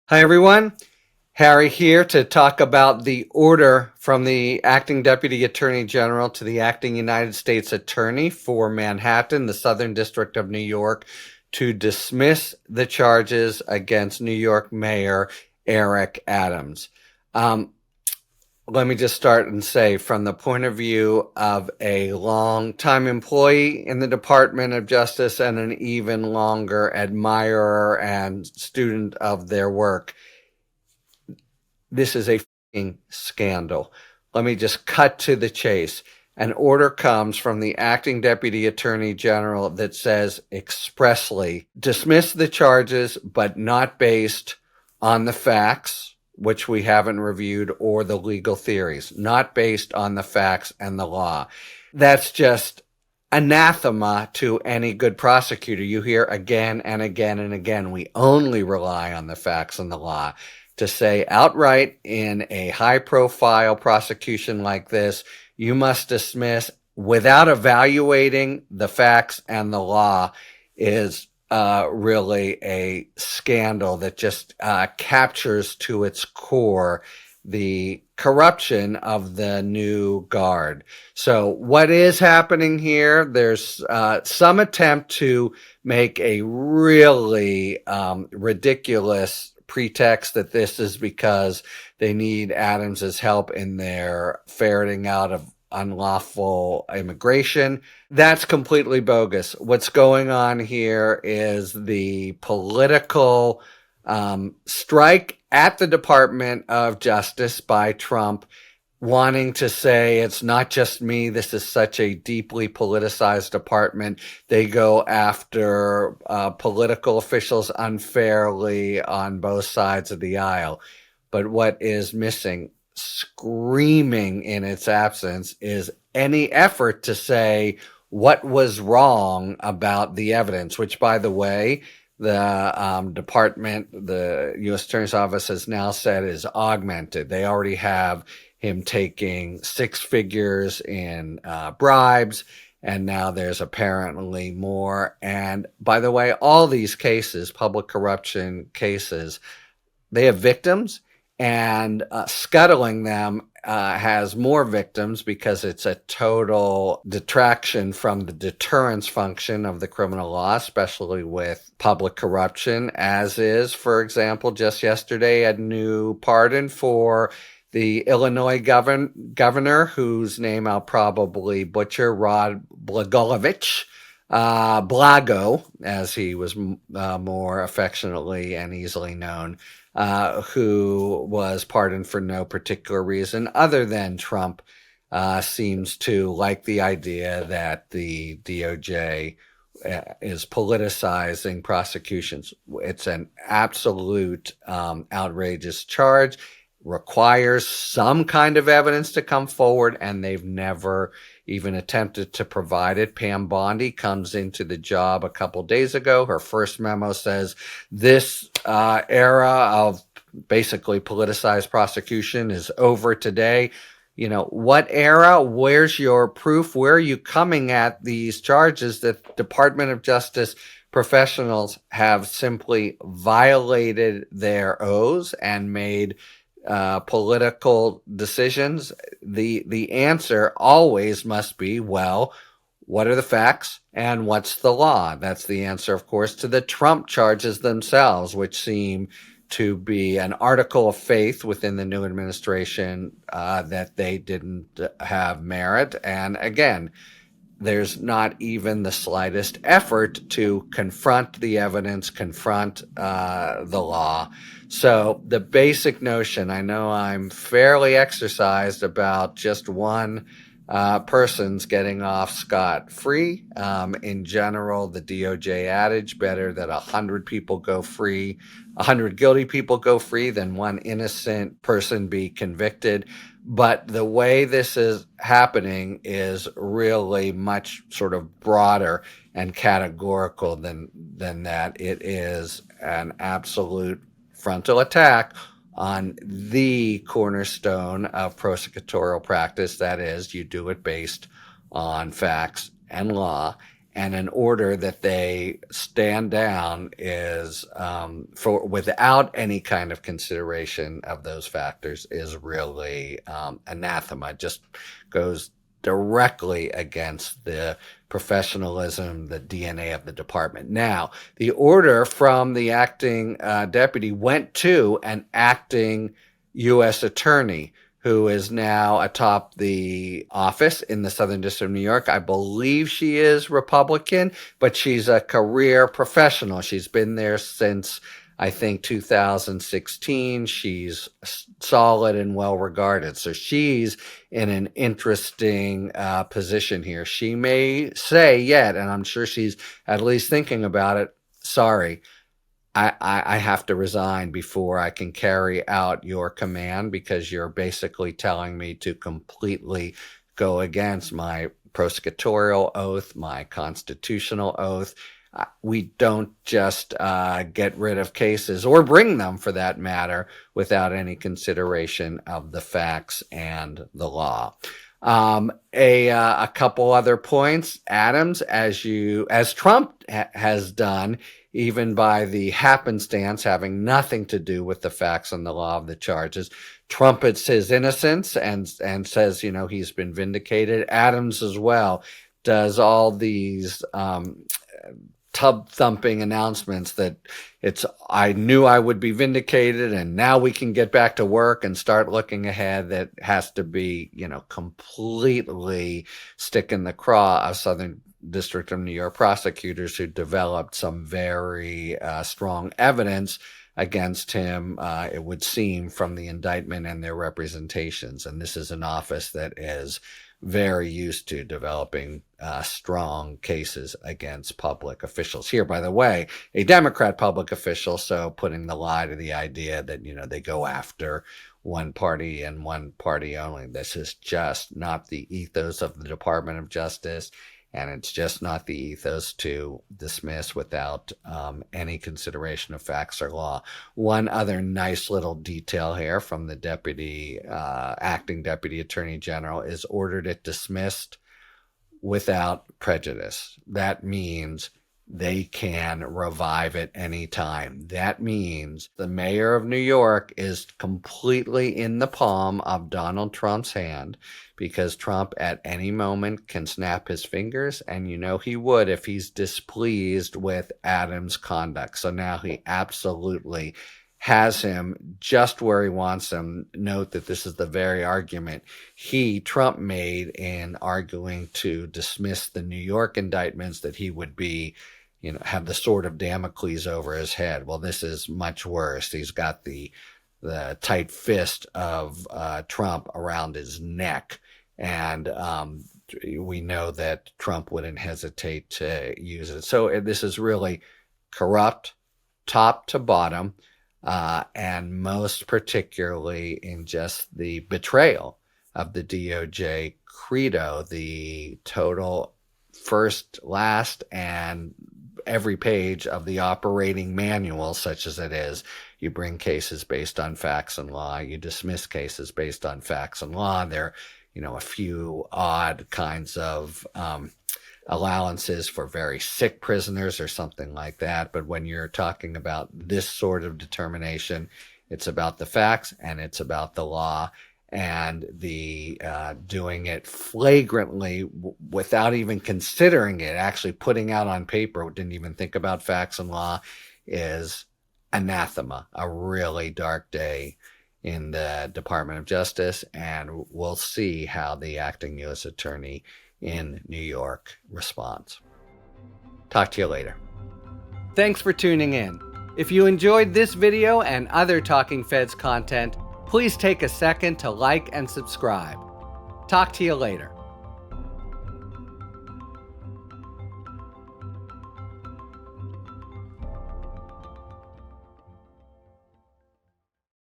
Hi, everyone. Harry here to talk about the order from the acting Deputy Attorney General to the acting United States Attorney for Manhattan, the Southern District of New York, to dismiss the charges against New York Mayor Eric Adams. Let me just start and say, from the point of view of a long-time employee in the Department of Justice and an even longer admirer and student of their work, this is a fucking scandal. Let me just cut to the chase. An order comes from the acting Deputy Attorney General that says expressly, dismiss the charges, but not based on the facts, which we haven't reviewed, or the legal theories, not based on the facts and the law. That's just anathema to any good prosecutor. You hear again and again and again, we only rely on the facts and the law. To say outright in a high-profile prosecution like this, you must dismiss without evaluating the facts and the law is really a scandal that just captures to its core the corruption of the new guard. So what is happening here? There's some attempt to make a really ridiculous pretext that this is because they need Adams's help in their ferreting out of unlawful immigration. That's completely bogus. What's going on here is the political strike at the Department of Justice by Trump, wanting to say it's not just me. This is such a deeply politicized department. They go after political officials unfairly on both sides of the aisle. But what is missing, screaming in its absence, is any effort to say what was wrong about the evidence, which, by the way, the department, the U.S. Attorney's Office has now said is augmented. They already have him taking six figures in bribes, and now there's apparently more. And by the way, all these cases, public corruption cases, they have victims, and scuttling them has more victims because it's a total detraction from the deterrence function of the criminal law, especially with public corruption, as is, for example, just yesterday, a new pardon for the Illinois governor, whose name I'll probably butcher, Rod Blagojevich, Blago, as he was more affectionately and easily known, who was pardoned for no particular reason other than Trump seems to like the idea that the DOJ is politicizing prosecutions. It's an absolute outrageous charge, requires some kind of evidence to come forward, and they've never even attempted to provide it. Pam Bondi comes into the job a couple days ago. Her first memo says this era of basically politicized prosecution is over today. You know, what era? Where's your proof? Where are you coming at these charges that Department of Justice professionals have simply violated their oaths and made political decisions? The answer always must be, well, what are the facts and what's the law? That's the answer, of course, to the Trump charges themselves, which seem to be an article of faith within the new administration that they didn't have merit. And again, there's not even the slightest effort to confront the evidence, confront the law. So the basic notion, I know I'm fairly exercised about just one person's getting off scot-free. In general, the DOJ adage, better that 100 people go free, 100 guilty people go free than one innocent person be convicted. But the way this is happening is really much sort of broader and categorical than that. It is an absolute frontal attack on the cornerstone of prosecutorial practice. That is, you do it based on facts and law. and an order that they stand down is without any kind of consideration of those factors is really anathema. It just goes directly against the professionalism, the DNA of the department. Now, the order from the acting deputy went to an acting U.S. attorney who is now atop the office in the Southern District of New York. I believe she is Republican, but she's a career professional. She's been there since, I think, 2016. She's solid and well regarded. So she's in an interesting position here. She may say yet, and I'm sure she's at least thinking about it, sorry, I have to resign before I can carry out your command, because you're basically telling me to completely go against my prosecutorial oath, my constitutional oath. We don't just get rid of cases, or bring them for that matter, without any consideration of the facts and the law. A couple other points. Adams, as Trump has done, even by the happenstance having nothing to do with the facts and the law of the charges, trumpets his innocence and says, he's been vindicated. Adams as well does all these tub thumping announcements that I knew I would be vindicated, and now we can get back to work and start looking ahead. That has to be, completely stick in the craw of Southern District of New York prosecutors who developed some very strong evidence against him, it would seem, from the indictment and their representations. And this is an office that is very used to developing strong cases against public officials. Here, by the way, a Democrat public official, so putting the lie to the idea that, they go after one party and one party only. This is just not the ethos of the Department of Justice. And it's just not the ethos to dismiss without any consideration of facts or law. One other nice little detail here from the acting deputy attorney general is ordered it dismissed without prejudice. That means they can revive it anytime. That means the mayor of New York is completely in the palm of Donald Trump's hand, because Trump at any moment can snap his fingers, and he would if he's displeased with Adams' conduct. So now he absolutely has him just where he wants him. Note that this is the very argument Trump made in arguing to dismiss the New York indictments, that he would be, have the sword of Damocles over his head. Well, this is much worse. He's got the tight fist of Trump around his neck. And we know that Trump wouldn't hesitate to use it. So this is really corrupt, top to bottom, and most particularly in just the betrayal of the DOJ credo, the total first, last, and every page of the operating manual, such as it is. You bring cases based on facts and law. You dismiss cases based on facts and law. There a few odd kinds of allowances for very sick prisoners or something like that. But when you're talking about this sort of determination, it's about the facts and it's about the law. And the doing it flagrantly without even considering it, actually putting out on paper, didn't even think about facts and law, is anathema. A really dark day in the Department of Justice, and we'll see how the acting U.S. attorney in New York responds. Talk to you later. Thanks for tuning in. If you enjoyed this video and other Talking Feds content, please take a second to like and subscribe. Talk to you later.